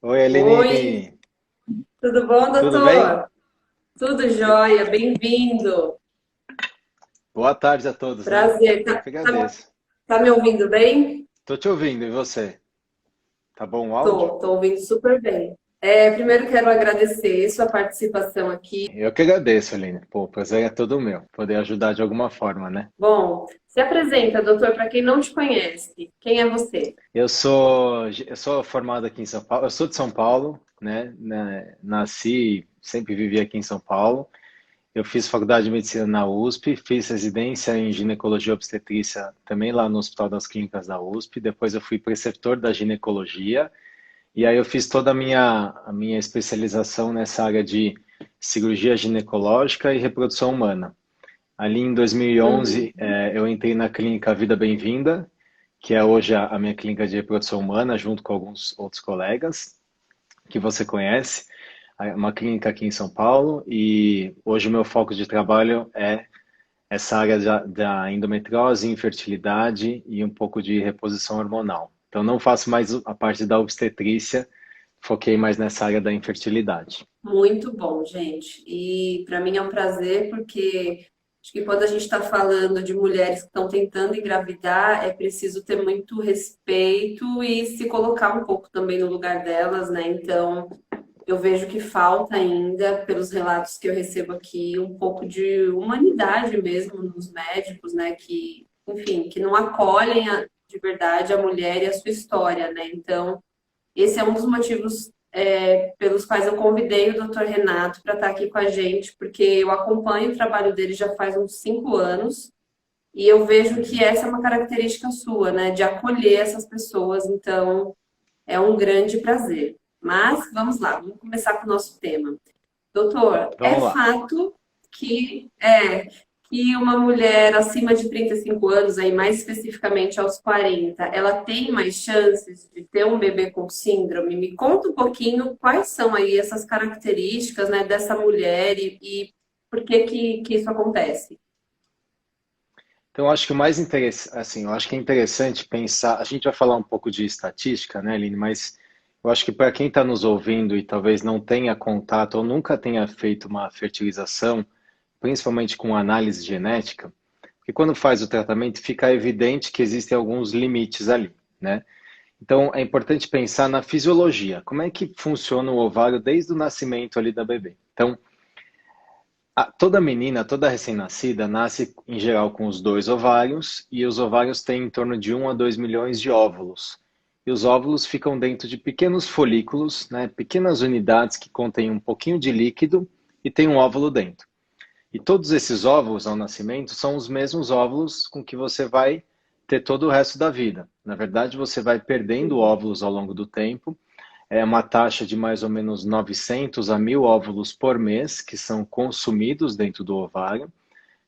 Oi, Oi, Eline, tudo bom, tudo bem? doutor? Tudo jóia, bem-vindo. Boa tarde a todos, né? Prazer. Eu que agradeço. Tá me ouvindo bem? Tô te ouvindo, e você? Tá bom o áudio? Tô ouvindo super bem. Primeiro quero agradecer sua participação aqui. Eu que agradeço, Eline. Pô, o prazer é todo meu, poder ajudar de alguma forma, né? Bom, se apresenta, doutor, para quem não te conhece. Quem é você? Eu sou formado aqui em São Paulo, eu sou de São Paulo, né? Nasci, sempre vivi aqui em São Paulo. Eu fiz faculdade de medicina na USP, fiz residência em ginecologia e obstetrícia também lá no Hospital das Clínicas da USP. Depois eu fui preceptor da ginecologia. E aí eu fiz toda a minha especialização nessa área de cirurgia ginecológica e reprodução humana. Ali em Uhum. 2011, eu entrei na clínica Vida Bem-vinda, que é hoje a minha clínica de reprodução humana, junto com alguns outros colegas que você conhece. É uma clínica aqui em São Paulo e hoje o meu foco de trabalho é essa área da endometriose, infertilidade e um pouco de reposição hormonal. Então não faço mais a parte da obstetrícia, foquei mais nessa área da infertilidade. Muito bom, gente. E para mim é um prazer porque acho que quando a gente está falando de mulheres que estão tentando engravidar, é preciso ter muito respeito e se colocar um pouco também no lugar delas, né? Então, eu vejo que falta ainda, pelos relatos que eu recebo aqui, um pouco de humanidade mesmo nos médicos, né? Que, enfim, que não acolhem de verdade a mulher e a sua história, né? Então, esse é um dos motivos pelos quais eu convidei o Dr. Renato para estar aqui com a gente, porque eu acompanho o trabalho dele já faz uns 5 anos e eu vejo que Uhum. essa é uma característica sua, né, de acolher essas pessoas. Então, é um grande prazer. Mas vamos lá, vamos começar com o nosso tema. Doutor, é Vamos lá. fato que uma mulher acima de 35 anos, aí mais especificamente aos 40, ela tem mais chances de ter um bebê com síndrome? Me conta um pouquinho quais são aí essas características, né, dessa mulher e por que isso acontece. Então, eu acho que o mais interessante, assim, eu acho que é interessante pensar. A gente vai falar um pouco de estatística, né, Aline? Mas eu acho que para quem está nos ouvindo e talvez não tenha contato ou nunca tenha feito uma fertilização, principalmente com análise genética, porque quando faz o tratamento fica evidente que existem alguns limites ali, né? Então é importante pensar na fisiologia, como é que funciona o ovário desde o nascimento ali da bebê. Então, toda menina, toda recém-nascida, nasce em geral com os dois ovários, e os ovários têm em torno de 1 a 2 milhões de óvulos. E os óvulos ficam dentro de pequenos folículos, né, pequenas unidades que contêm um pouquinho de líquido e tem um óvulo dentro. E todos esses óvulos ao nascimento são os mesmos óvulos com que você vai ter todo o resto da vida. Na verdade, você vai perdendo óvulos ao longo do tempo. É uma taxa de mais ou menos 900 a 1.000 óvulos por mês que são consumidos dentro do ovário.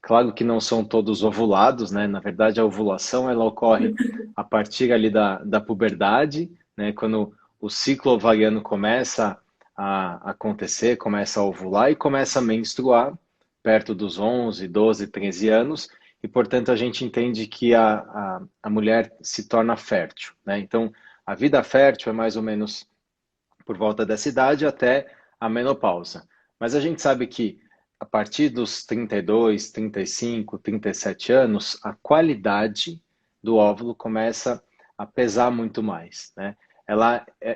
Claro que não são todos ovulados, né? Na verdade, a ovulação ela ocorre a partir ali da puberdade, né? Quando o ciclo ovariano começa a acontecer, começa a ovular e começa a menstruar perto dos 11, 12, 13 anos, e portanto a gente entende que a mulher se torna fértil, né? Então, a vida fértil é mais ou menos por volta dessa idade até a menopausa. Mas a gente sabe que a partir dos 32, 35, 37 anos, a qualidade do óvulo começa a pesar muito mais, né?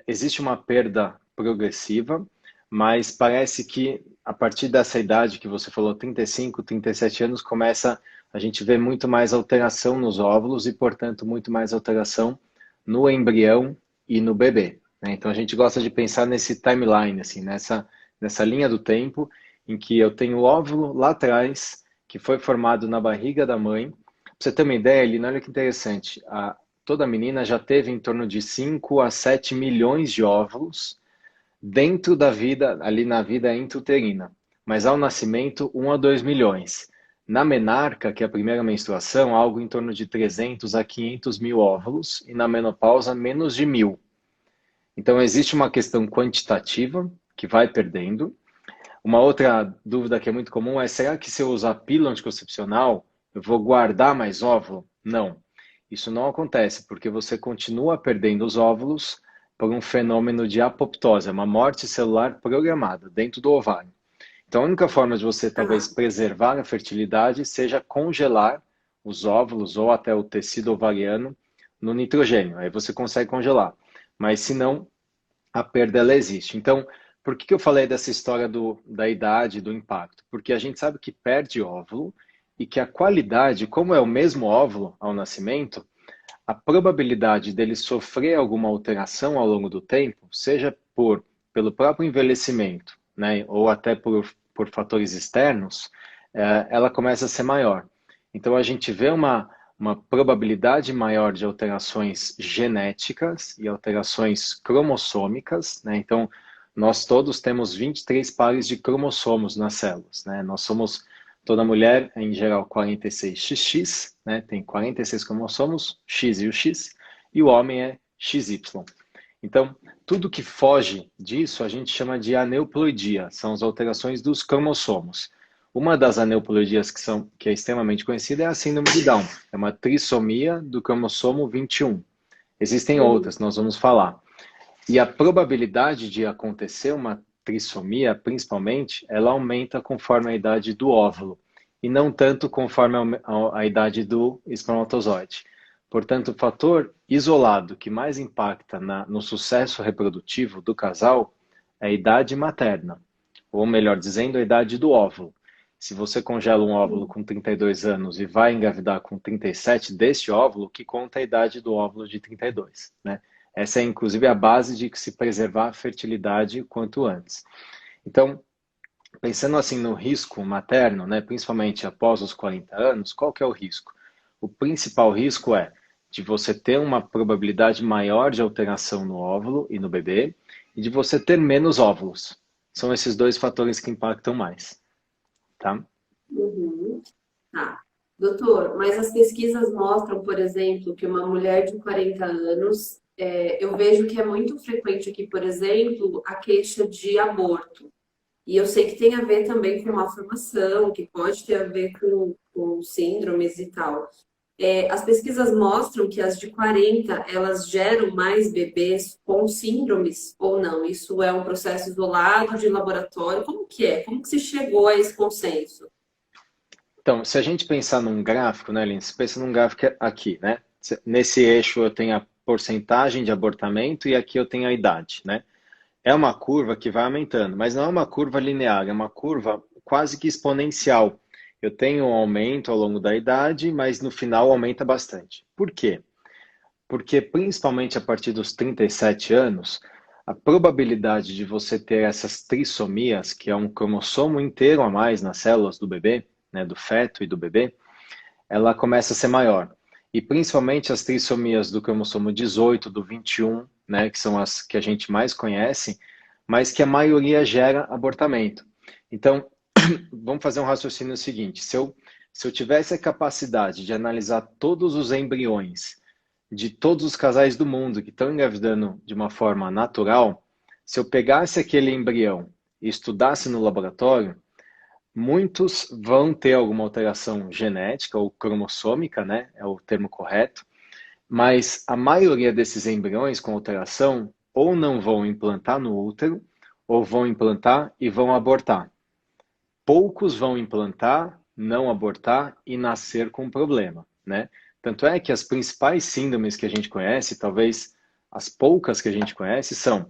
Existe uma perda progressiva, mas parece que a partir dessa idade que você falou, 35, 37 anos, começa a gente vê muito mais alteração nos óvulos e, portanto, muito mais alteração no embrião e no bebê, né? Então a gente gosta de pensar nesse timeline, assim, nessa linha do tempo em que eu tenho o óvulo lá atrás, que foi formado na barriga da mãe. Pra você ter uma ideia, Elina, olha que interessante. Toda menina já teve em torno de 5 a 7 milhões de óvulos dentro da vida, ali na vida intrauterina. Mas ao nascimento, 1 a 2 milhões. Na menarca, que é a primeira menstruação, algo em torno de 300 a 500 mil óvulos. E na menopausa, menos de 1.000. Então, existe uma questão quantitativa que vai perdendo. Uma outra dúvida que é muito comum é: será que se eu usar pílula anticoncepcional, eu vou guardar mais óvulo? Não. Isso não acontece, porque você continua perdendo os óvulos por um fenômeno de apoptose, uma morte celular programada dentro do ovário. Então, a única forma de você talvez Ah, preservar a fertilidade seja congelar os óvulos ou até o tecido ovariano no nitrogênio. Aí você consegue congelar. Mas se não, a perda ela existe. Então, por que eu falei dessa história da idade, do impacto? Porque a gente sabe que perde óvulo e que a qualidade, como é o mesmo óvulo ao nascimento, a probabilidade dele sofrer alguma alteração ao longo do tempo, seja pelo próprio envelhecimento, né, ou até por fatores externos, ela começa a ser maior. Então a gente vê uma probabilidade maior de alterações genéticas e alterações cromossômicas, né? Então nós todos temos 23 pares de cromossomos nas células, né? Nós somos Toda mulher, em geral, 46XX, né? Tem 46 cromossomos, X e o X, e o homem é XY. Então, tudo que foge disso a gente chama de aneuploidia, são as alterações dos cromossomos. Uma das aneuploidias que é extremamente conhecida é a síndrome de Down, é uma trissomia do cromossomo 21. Existem uhum. outras, nós vamos falar. E a probabilidade de acontecer uma trissomia, principalmente, ela aumenta conforme a idade do óvulo e não tanto conforme a idade do espermatozoide. Portanto, o fator isolado que mais impacta no sucesso reprodutivo do casal é a idade materna, ou melhor dizendo, a idade do óvulo. Se você congela um óvulo com 32 anos e vai engravidar com 37 deste óvulo, o que conta é a idade do óvulo de 32, né? Essa é, inclusive, a base de se preservar a fertilidade quanto antes. Então, pensando assim no risco materno, né, principalmente após os 40 anos, qual que é o risco? O principal risco é de você ter uma probabilidade maior de alteração no óvulo e no bebê e de você ter menos óvulos. São esses dois fatores que impactam mais, tá? Uhum. Tá. Doutor, mas as pesquisas mostram, por exemplo, que uma mulher de 40 anos, eu vejo que é muito frequente aqui, por exemplo, a queixa de aborto. E eu sei que tem a ver também com malformação, que pode ter a ver com síndromes e tal. As pesquisas mostram que as de 40, elas geram mais bebês com síndromes ou não? Isso é um processo isolado de laboratório? Como que é? Como que se chegou a esse consenso? Então, se a gente pensar num gráfico, né, Lins? Pensa num gráfico aqui, né? Nesse eixo eu tenho a porcentagem de abortamento e aqui eu tenho a idade, né? É uma curva que vai aumentando, mas não é uma curva linear, é uma curva quase que exponencial. Eu tenho um aumento ao longo da idade, mas no final aumenta bastante. Por quê? Porque principalmente a partir dos 37 anos, a probabilidade de você ter essas trissomias, que é um cromossomo inteiro a mais nas células do bebê, né, do feto e do bebê, ela começa a ser maior. E principalmente as trissomias do cromossomo 18, do 21, né, que são as que a gente mais conhece, mas que a maioria gera abortamento. Então, vamos fazer um raciocínio seguinte: se eu tivesse a capacidade de analisar todos os embriões de todos os casais do mundo que estão engravidando de uma forma natural, se eu pegasse aquele embrião e estudasse no laboratório, muitos vão ter alguma alteração genética ou cromossômica, né? É o termo correto. Mas a maioria desses embriões com alteração ou não vão implantar no útero, ou vão implantar e vão abortar. Poucos vão implantar, não abortar e nascer com problema, né? Tanto é que as principais síndromes que a gente conhece, talvez as poucas que a gente conhece, são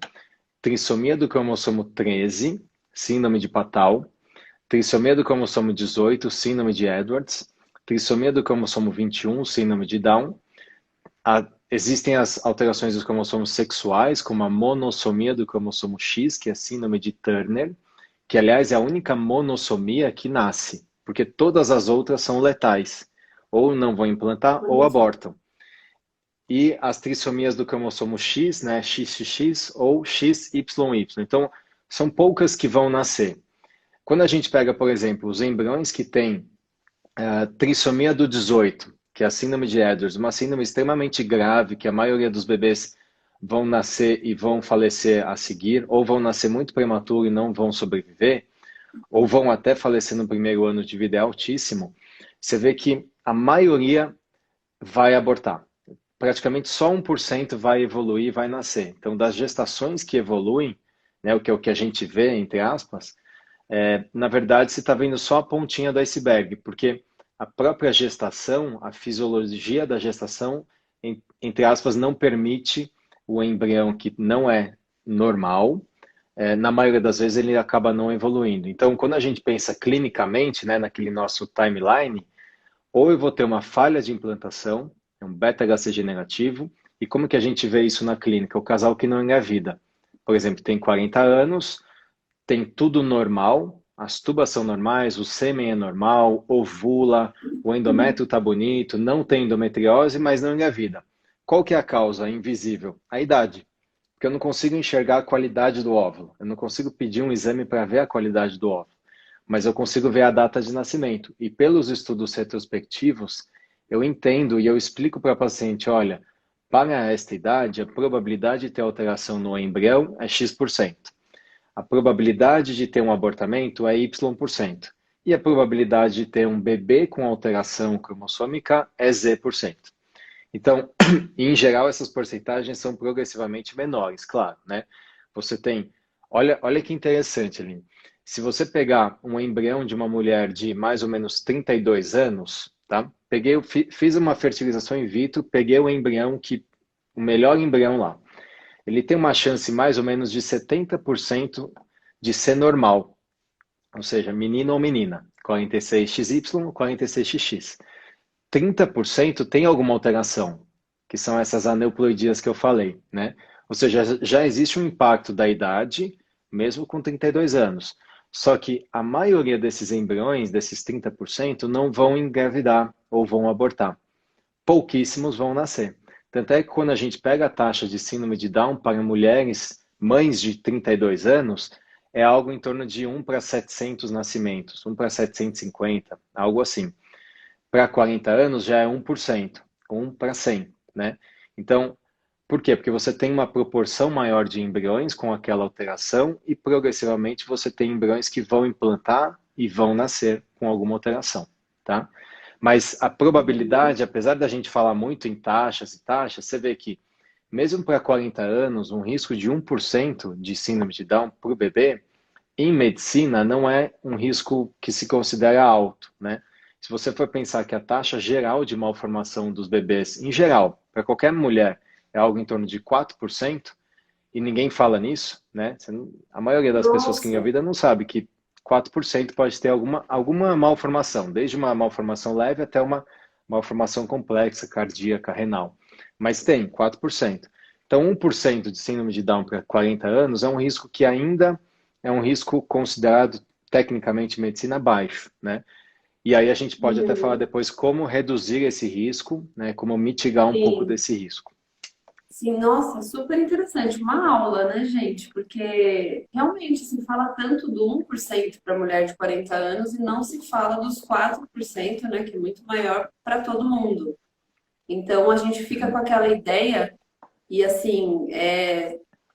trissomia do cromossomo 13, síndrome de Patau, trissomia do cromossomo 18, síndrome de Edwards, trissomia do cromossomo 21, síndrome de Down. Existem as alterações dos cromossomos sexuais, como a monossomia do cromossomo X, que é a síndrome de Turner, que aliás é a única monossomia que nasce, porque todas as outras são letais, ou não vão implantar ou Olha só. abortam. E as trissomias do cromossomo X, né, XXX ou XYY. Então, são poucas que vão nascer. Quando a gente pega, por exemplo, os embriões que têm trissomia do 18, que é a síndrome de Edwards, uma síndrome extremamente grave, que a maioria dos bebês vão nascer e vão falecer a seguir, ou vão nascer muito prematuro e não vão sobreviver, ou vão até falecer no primeiro ano de vida, é altíssimo. Você vê que a maioria vai abortar. praticamente só 1% vai evoluir, vai nascer. Então, das gestações que evoluem, né, o que é o que a gente vê, entre aspas, na verdade, você está vendo só a pontinha do iceberg, porque a própria gestação, a fisiologia da gestação, entre aspas, não permite o embrião que não é normal, na maioria das vezes ele acaba não evoluindo. Então, quando a gente pensa clinicamente, né, naquele nosso timeline, ou eu vou ter uma falha de implantação, um beta-HCG negativo, e como que a gente vê isso na clínica? O casal que não engravida, por exemplo, tem 40 anos, tem tudo normal, as tubas são normais, o sêmen é normal, ovula, o endométrio está bonito, não tem endometriose, mas não engravida. Qual que é a causa invisível? A idade. Porque eu não consigo enxergar a qualidade do óvulo. Eu não consigo pedir um exame para ver a qualidade do óvulo. Mas eu consigo ver a data de nascimento. E pelos estudos retrospectivos, eu entendo e eu explico para a paciente, olha, para esta idade, a probabilidade de ter alteração no embrião é X%. A probabilidade de ter um abortamento é Y%. E a probabilidade de ter um bebê com alteração cromossômica é Z%. Então, em geral, essas porcentagens são progressivamente menores, claro, né? Você tem, olha que interessante, Aline. Se você pegar um embrião de uma mulher de mais ou menos 32 anos, tá? Fiz uma fertilização in vitro, peguei o embrião o melhor embrião lá. Ele tem uma chance mais ou menos de 70% de ser normal, ou seja, menino ou menina, 46XY, 46XX. 30% tem alguma alteração, que são essas aneuploidias que eu falei, né? Ou seja, já existe um impacto da idade, mesmo com 32 anos. Só que a maioria desses embriões, desses 30%, não vão engravidar ou vão abortar. Pouquíssimos vão nascer. Tanto é que quando a gente pega a taxa de síndrome de Down para mulheres, mães de 32 anos, é algo em torno de 1 para 700 nascimentos, 1 para 750, algo assim. Para 40 anos já é 1%, 1 para 100, né? Então, por quê? Porque você tem uma proporção maior de embriões com aquela alteração e progressivamente você tem embriões que vão implantar e vão nascer com alguma alteração, tá? Mas a probabilidade, apesar da gente falar muito em taxas e taxas, você vê que mesmo para 40 anos, um risco de 1% de síndrome de Down para o bebê, em medicina, não é um risco que se considera alto, né? Se você for pensar que a taxa geral de malformação dos bebês, em geral, para qualquer mulher, é algo em torno de 4%, e ninguém fala nisso, né? A maioria das pessoas que Nossa, engravidam não sabe que 4% pode ter alguma malformação, desde uma malformação leve até uma malformação complexa, cardíaca, renal. Mas tem 4%. Então, 1% de síndrome de Down para 40 anos é um risco que ainda é um risco considerado tecnicamente medicina baixo, né? E aí a gente pode até falar depois como reduzir esse risco, né? Como mitigar um pouco sim. desse risco. Sim, nossa, super interessante. Uma aula, né, gente? Porque realmente se fala tanto do 1% para mulher de 40 anos e não se fala dos 4%, né, que é muito maior para todo mundo. Então a gente fica com Uhum, aquela ideia, e assim,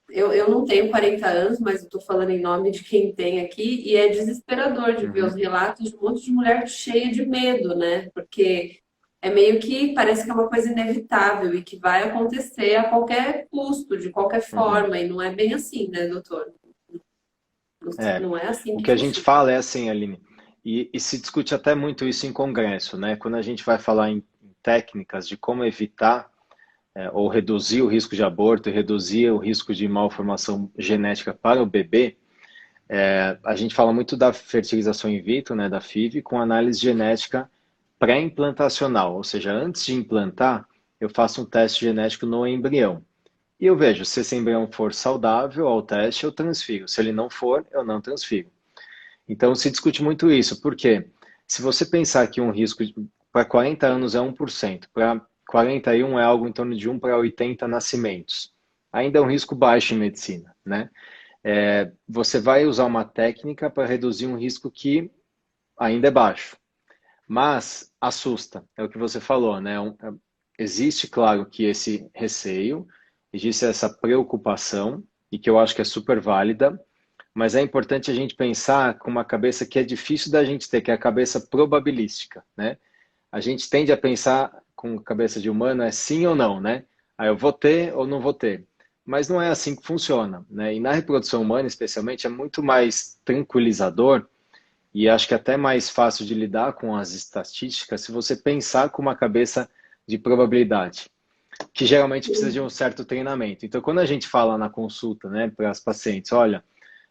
eu não tenho 40 anos, mas eu estou falando em nome de quem tem aqui, e é desesperador de ver os uhum, relatos de um monte de mulher cheia de medo, né? Porque é meio que parece que é uma coisa inevitável e que vai acontecer a qualquer custo, de qualquer uhum. forma, e não é bem assim, né, doutor? É, Não é assim o que que a gente funciona. fala é assim, Aline, e se discute até muito isso em congresso, né? Quando a gente vai falar em técnicas de como evitar ou reduzir o risco de aborto e reduzir o risco de malformação genética para o bebê, a gente fala muito da fertilização in vitro, né, da FIV, com análise genética pré-implantacional, ou seja, antes de implantar, eu faço um teste genético no embrião. E eu vejo, se esse embrião for saudável ao teste, eu transfiro. Se ele não for, eu não transfiro. Então se discute muito isso, porque se você pensar que um risco para 40 anos é 1%, para 41 é algo em torno de 1 para 80 nascimentos. Ainda é um risco baixo em medicina, né? Você vai usar uma técnica para reduzir um risco que ainda é baixo, mas assusta, é o que você falou, né? Existe, claro, que esse receio, existe essa preocupação, e que eu acho que é super válida, mas é importante a gente pensar com uma cabeça que é difícil da gente ter, que é a cabeça probabilística, né? A gente tende a pensar com cabeça de humano é sim ou não, né? Aí eu vou ter ou não vou ter. Mas não é assim que funciona, né? E na reprodução humana, especialmente, é muito mais tranquilizador e acho que até mais fácil de lidar com as estatísticas se você pensar com uma cabeça de probabilidade, que geralmente precisa de um certo treinamento. Então, quando a gente fala na consulta, né, para as pacientes, olha,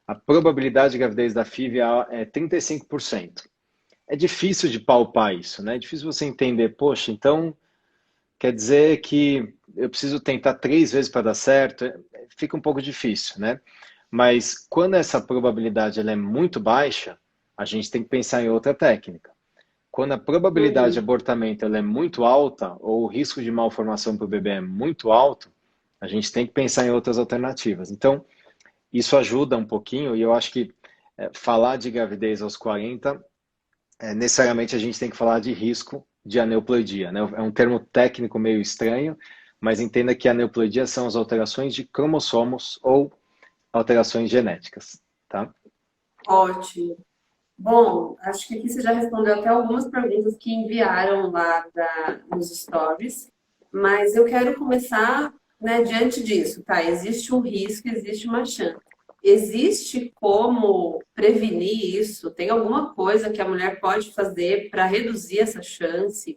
a probabilidade de gravidez da FIV é 35%. É difícil de palpar isso, né? É difícil você entender, poxa, então quer dizer que eu preciso tentar 3 vezes para dar certo? Fica um pouco difícil, né? Mas quando essa probabilidade ela é muito baixa, a gente tem que pensar em outra técnica. Quando a probabilidade de Uhum. abortamento ela é muito alta, ou o risco de malformação para o bebê é muito alto, a gente tem que pensar em outras alternativas. Então, isso ajuda um pouquinho, e eu acho que falar de gravidez aos 40, necessariamente a gente tem que falar de risco de aneuploidia, né? É um termo técnico meio estranho, mas entenda que aneuploidia são as alterações de cromossomos ou alterações genéticas, tá? Ótimo. Bom, acho que aqui você já respondeu até algumas perguntas que enviaram lá nos stories, mas eu quero começar, né, diante disso, tá? Existe um risco, existe uma chance. Existe como prevenir isso? Tem alguma coisa que a mulher pode fazer para reduzir essa chance?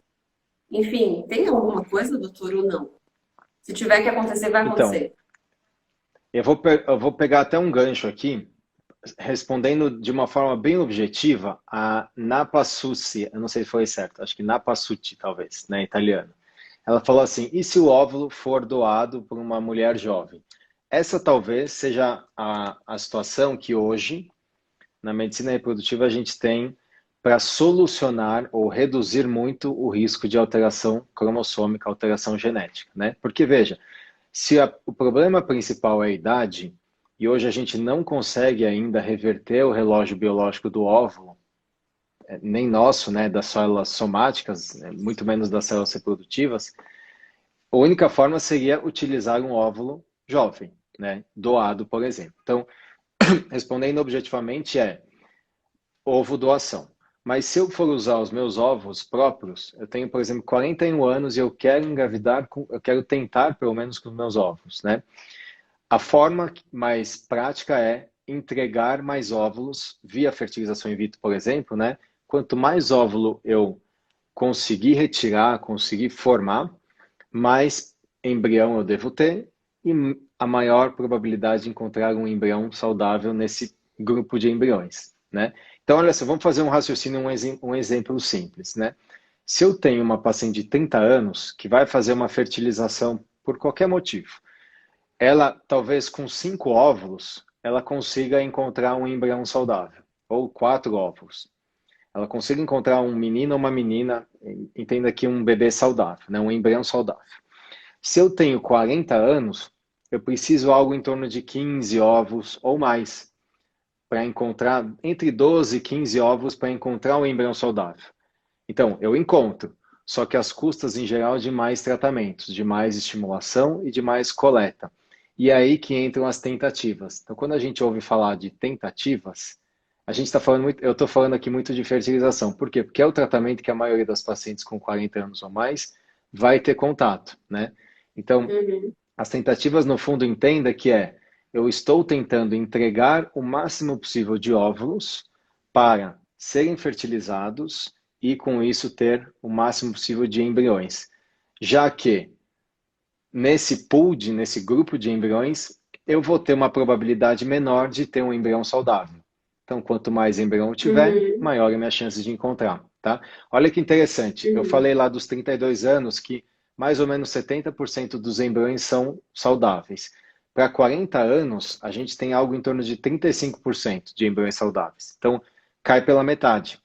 Enfim, tem alguma coisa, doutor, ou não? Se tiver que acontecer, vai Então, acontecer. eu vou pegar até um gancho aqui, respondendo de uma forma bem objetiva, a Napasucci, eu não sei se foi certo, acho que Napasucci, talvez, né, italiano. Ela falou assim: e se o óvulo for doado por uma mulher jovem? Essa talvez seja a situação que hoje, na medicina reprodutiva, a gente tem para solucionar ou reduzir muito o risco de alteração cromossômica, alteração genética, né? Porque, veja, se o problema principal é a idade, e hoje a gente não consegue ainda reverter o relógio biológico do óvulo, nem nosso, né, das células somáticas, muito menos das células reprodutivas, a única forma seria utilizar um óvulo jovem, né, doado, por exemplo. Então, respondendo objetivamente, ovo doação. Mas se eu for usar os meus ovos próprios, eu tenho, por exemplo, 41 anos e eu quero engravidar, eu quero tentar pelo menos com os meus ovos, né? A forma mais prática é entregar mais óvulos via fertilização in vitro, por exemplo, né? Quanto mais óvulo eu conseguir retirar, conseguir formar, mais embrião eu devo ter e a maior probabilidade de encontrar um embrião saudável nesse grupo de embriões, né? Então, olha só, vamos fazer um raciocínio, um exemplo simples, né? Se eu tenho uma paciente de 30 anos que vai fazer uma fertilização por qualquer motivo, ela talvez com 5 óvulos, ela consiga encontrar um embrião saudável, ou 4 óvulos. Ela consiga encontrar um menino ou uma menina, entenda aqui um bebê saudável, né? Um embrião saudável. Se eu tenho 40 anos, eu preciso algo em torno de 15 ovos ou mais para encontrar, entre 12 e 15 ovos para encontrar um embrião saudável. Então, eu encontro, só que as custas em geral de mais tratamentos, de mais estimulação e de mais coleta. E é aí que entram as tentativas. Então, quando a gente ouve falar de tentativas, a gente está falando muito, eu estou falando aqui muito de fertilização. Por quê? Porque é o tratamento que a maioria das pacientes com 40 anos ou mais vai ter contato, né? Então, Uhum. as tentativas, no fundo, entenda que eu estou tentando entregar o máximo possível de óvulos para serem fertilizados e, com isso, ter o máximo possível de embriões. Já que nesse grupo de embriões, eu vou ter uma probabilidade menor de ter um embrião saudável. Então, quanto mais embrião eu tiver, Uhum. maior é a minha chance de encontrar, tá? Olha que interessante. Eu Uhum. falei lá dos 32 anos que mais ou menos 70% dos embriões são saudáveis. Para 40 anos, a gente tem algo em torno de 35% de embriões saudáveis. Então, cai pela metade.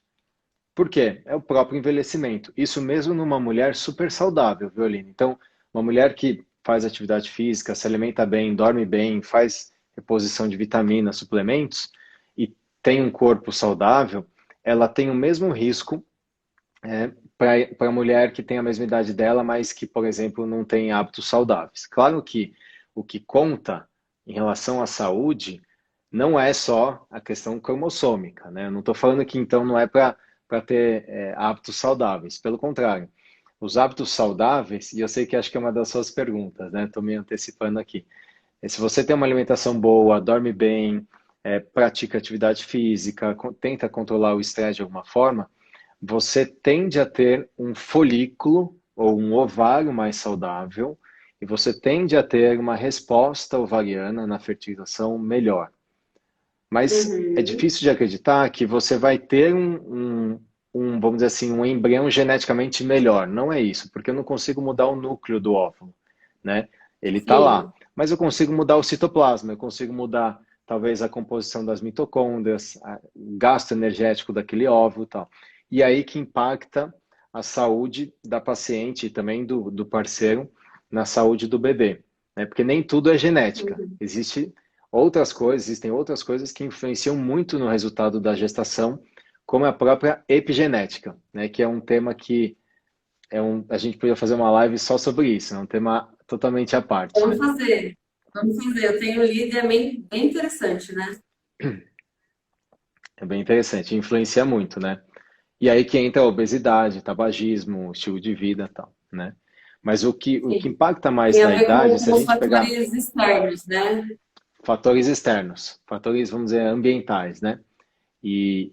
Por quê? É o próprio envelhecimento. Isso mesmo numa mulher super saudável, viu, Aline? Então, uma mulher que faz atividade física, se alimenta bem, dorme bem, faz reposição de vitaminas, suplementos e tem um corpo saudável, ela tem o mesmo risco para a mulher que tem a mesma idade dela, mas que, por exemplo, não tem hábitos saudáveis. Claro que o que conta em relação à saúde não é só a questão cromossômica, né? Eu não estou falando que então não é para ter hábitos saudáveis, pelo contrário. os hábitos saudáveis, e eu sei que acho que é uma das suas perguntas, né? Estou me antecipando aqui. Se você tem uma alimentação boa, dorme bem, pratica atividade física, tenta controlar o estresse de alguma forma, você tende a ter um folículo ou um ovário mais saudável e você tende a ter uma resposta ovariana na fertilização melhor. Mas é Uhum. difícil de acreditar que você vai ter vamos dizer assim, um embrião geneticamente melhor. Não é isso, porque eu não consigo mudar o núcleo do óvulo, né? Ele está lá. Sim. Mas eu consigo mudar o citoplasma, eu consigo mudar talvez a composição das mitocôndrias, o gasto energético daquele óvulo e tal. E aí que impacta a saúde da paciente e também do parceiro na saúde do bebê, né? Porque nem tudo é genética. Uhum. Existem outras coisas que influenciam muito no resultado da gestação, como a própria epigenética, né? Que é um tema que a gente podia fazer uma live só sobre isso, é um tema totalmente à parte, Vamos né? fazer. Vamos fazer. Eu tenho lido e é bem interessante, né? É bem interessante, influencia muito, né? E aí que entra a obesidade, tabagismo, estilo de vida e tal, né? Mas o que Sim. impacta mais Tem a na ver idade, se a com os gente pegar fatores externos, né? fatores externos, fatores, vamos dizer, ambientais, né? E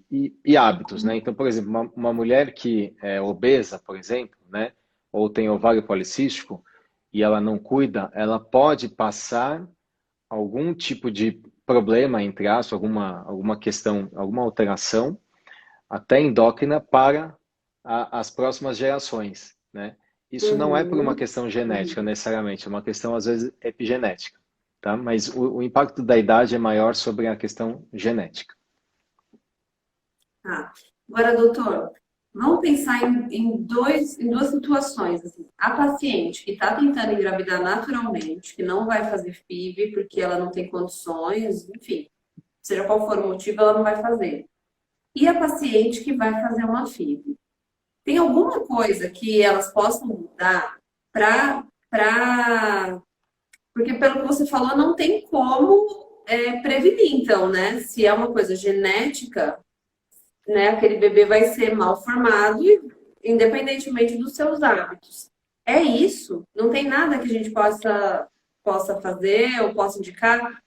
hábitos, né? Então, por exemplo, uma mulher que é obesa, por exemplo, né? Ou tem ovário policístico e ela não cuida, ela pode passar algum tipo de problema, entre aspas, alguma questão, alguma alteração, até endócrina para as próximas gerações, né? Isso não é por uma Uhum. questão genética Uhum. necessariamente, é uma questão às vezes epigenética, tá? Mas o impacto da idade é maior sobre a questão genética. Tá. Agora, doutor, vamos pensar em duas situações. Assim. A paciente que está tentando engravidar naturalmente, que não vai fazer FIV porque ela não tem condições, enfim, seja qual for o motivo, ela não vai fazer. E a paciente que vai fazer uma FIV. Tem alguma coisa que elas possam mudar para. Porque, pelo que você falou, não tem como prevenir, então, né? Se é uma coisa genética, né? Aquele bebê vai ser mal formado, independentemente dos seus hábitos. É isso? Não tem nada que a gente possa fazer ou possa indicar?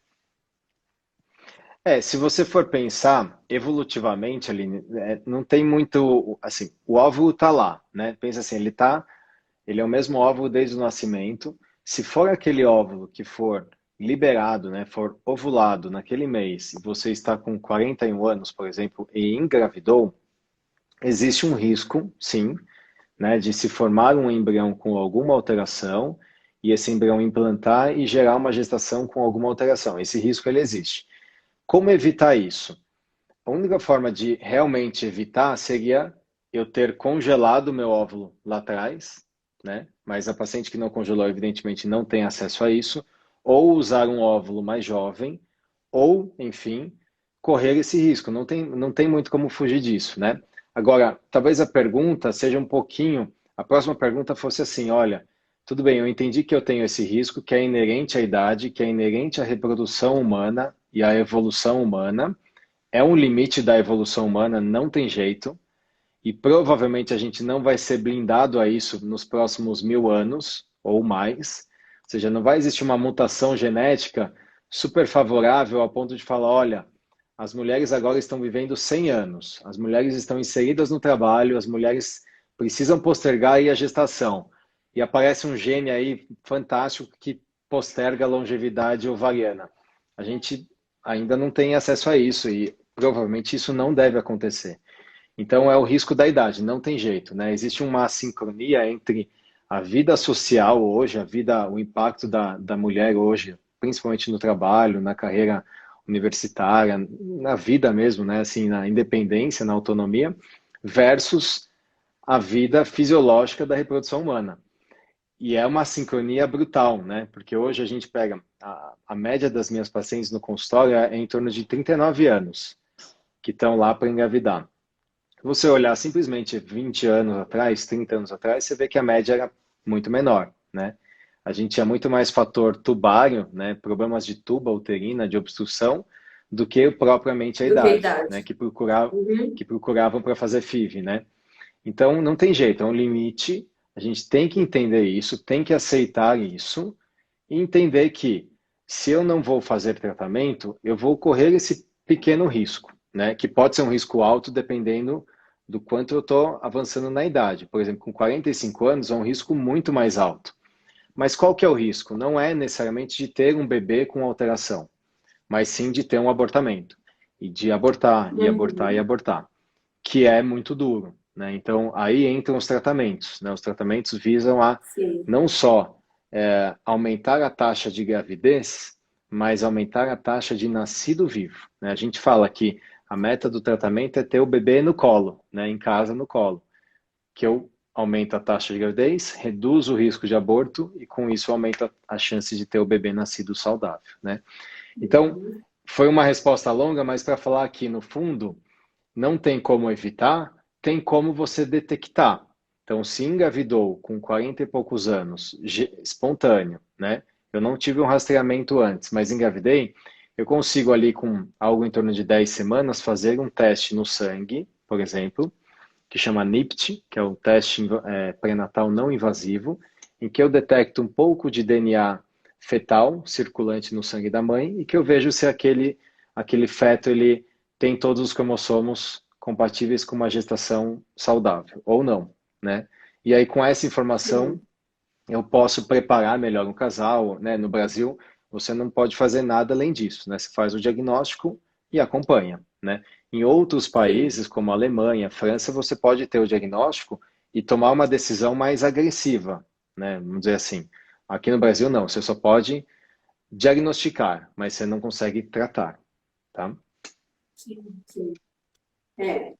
Se você for pensar evolutivamente, Aline, não tem muito, assim, o óvulo está lá, né? Pensa assim, ele é o mesmo óvulo desde o nascimento. Se for aquele óvulo que for liberado, né, for ovulado naquele mês, e você está com 41 anos, por exemplo, e engravidou, existe um risco, sim, né, de se formar um embrião com alguma alteração e esse embrião implantar e gerar uma gestação com alguma alteração. Esse risco ele existe. Como evitar isso? A única forma de realmente evitar seria eu ter congelado meu óvulo lá atrás, né? Mas a paciente que não congelou, evidentemente, não tem acesso a isso, ou usar um óvulo mais jovem, ou, enfim, correr esse risco. Não tem muito como fugir disso, né? Agora, talvez a pergunta seja um pouquinho. A próxima pergunta fosse assim: olha, tudo bem, eu entendi que eu tenho esse risco, que é inerente à idade, que é inerente à reprodução humana e à evolução humana. É um limite da evolução humana, não tem jeito, e provavelmente a gente não vai ser blindado a isso nos próximos 1000 anos ou mais. Ou seja, não vai existir uma mutação genética super favorável a ponto de falar, olha, as mulheres agora estão vivendo 100 anos, as mulheres estão inseridas no trabalho, as mulheres precisam postergar aí a gestação. E aparece um gene aí fantástico que posterga a longevidade ovariana. A gente ainda não tem acesso a isso e provavelmente isso não deve acontecer. Então é o risco da idade, não tem jeito, né? Existe uma sincronia entre a vida social hoje, o impacto da mulher hoje, principalmente no trabalho, na carreira universitária, na vida mesmo, né? Assim, na independência, na autonomia, versus a vida fisiológica da reprodução humana. E é uma sincronia brutal, né? Porque hoje a gente pega a média das minhas pacientes no consultório é em torno de 39 anos que estão lá para engravidar. Se você olhar simplesmente 20 anos atrás, 30 anos atrás, você vê que a média era muito menor, né? A gente tinha muito mais fator tubário, né? Problemas de tuba uterina, de obstrução, do que propriamente a Do que a idade, idade? né? Que Uhum. procuravam para fazer FIV, né? Então, não tem jeito, é um limite. A gente tem que entender isso, tem que aceitar isso e entender que se eu não vou fazer tratamento, eu vou correr esse pequeno risco, né? Que pode ser um risco alto dependendo do quanto eu estou avançando na idade. Por exemplo, com 45 anos é um risco muito mais alto. Mas qual que é o risco? Não é necessariamente de ter um bebê com alteração, mas sim de ter um abortamento. E de abortar, e abortar, e Uhum. abortar. Que é muito duro, né? Então, aí entram os tratamentos, né? Os tratamentos visam a Sim. não só aumentar a taxa de gravidez, mas aumentar a taxa de nascido vivo, né? A gente fala que a meta do tratamento é ter o bebê no colo, né? Em casa, no colo. Que eu aumento a taxa de gravidez, reduzo o risco de aborto e com isso aumenta a chance de ter o bebê nascido saudável, né? Então, Uhum. foi uma resposta longa, mas para falar aqui no fundo, não tem como evitar, tem como você detectar. Então, se engravidou com 40 e poucos anos, espontâneo, né? Eu não tive um rastreamento antes, mas engravidei, eu consigo ali com algo em torno de 10 semanas fazer um teste no sangue, por exemplo, que chama NIPT, que é o teste pré-natal não invasivo, em que eu detecto um pouco de DNA fetal circulante no sangue da mãe e que eu vejo se aquele feto ele tem todos os cromossomos compatíveis com uma gestação saudável ou não, né? E aí com essa informação Sim. eu posso preparar melhor um casal, né? No Brasil, você não pode fazer nada além disso, né? Você faz o diagnóstico e acompanha, né? Em outros Sim. países, como a Alemanha, a França, você pode ter o diagnóstico e tomar uma decisão mais agressiva, né? Vamos dizer assim. Aqui no Brasil, não. Você só pode diagnosticar, mas você não consegue tratar, tá? Sim. Sim. É.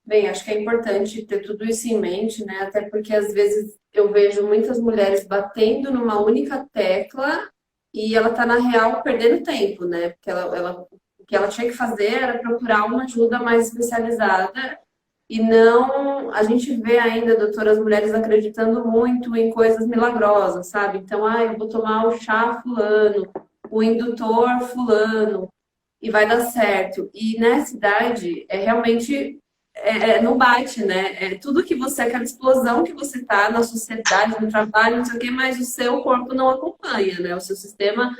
Bem, acho que é importante ter tudo isso em mente, né? Até porque às vezes eu vejo muitas mulheres batendo numa única tecla e ela tá na real perdendo tempo, né? Porque o que ela tinha que fazer era procurar uma ajuda mais especializada e não, a gente vê ainda, doutora, as mulheres acreditando muito em coisas milagrosas, sabe? Então, eu vou tomar o chá fulano, o indutor fulano e vai dar certo. E nessa idade, realmente não bate, né? É tudo que você, aquela explosão que você tá na sociedade, no trabalho, não sei o quê, mas o seu corpo não acompanha, né? O seu sistema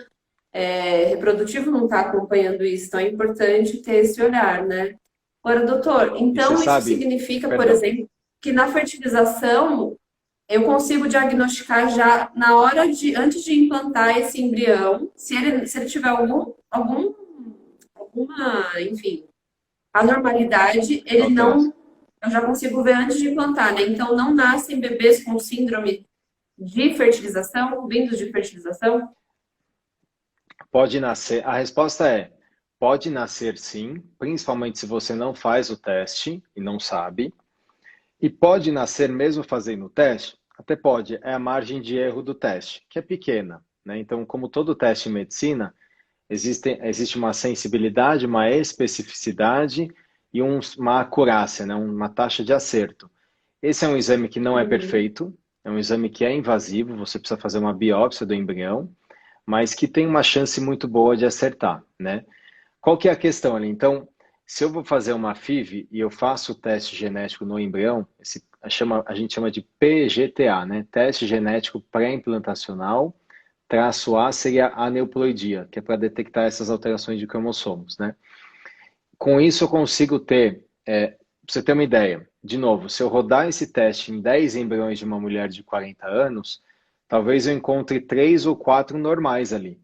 reprodutivo não está acompanhando isso. Então é importante ter esse olhar, né? Agora, doutor, E você então isso sabe, significa, por perdão, exemplo, que na fertilização eu consigo diagnosticar já na hora de, antes de implantar esse embrião, se ele tiver alguma, enfim, anormalidade, ele alteração. não, eu já consigo ver antes de implantar, né? Então não nascem bebês com síndrome de fertilização, vindos de fertilização? Pode nascer. A resposta é: pode nascer sim, principalmente se você não faz o teste e não sabe. E pode nascer mesmo fazendo o teste? Até pode, é a margem de erro do teste, que é pequena, né? Então, como todo teste em medicina, existe uma sensibilidade, uma especificidade e uma acurácia, né? Uma taxa de acerto. Esse é um exame que não é Uhum. perfeito, é um exame que é invasivo, você precisa fazer uma biópsia do embrião, mas que tem uma chance muito boa de acertar, né? Qual que é a questão ali? Então, se eu vou fazer uma FIV e eu faço o teste genético no embrião, a gente chama de PGTA, né? Teste genético pré-implantacional, traço A seria a aneuploidia, que é para detectar essas alterações de cromossomos, né? Com isso eu consigo ter, pra você ter uma ideia, de novo, se eu rodar esse teste em 10 embriões de uma mulher de 40 anos, talvez eu encontre 3 ou 4 normais ali.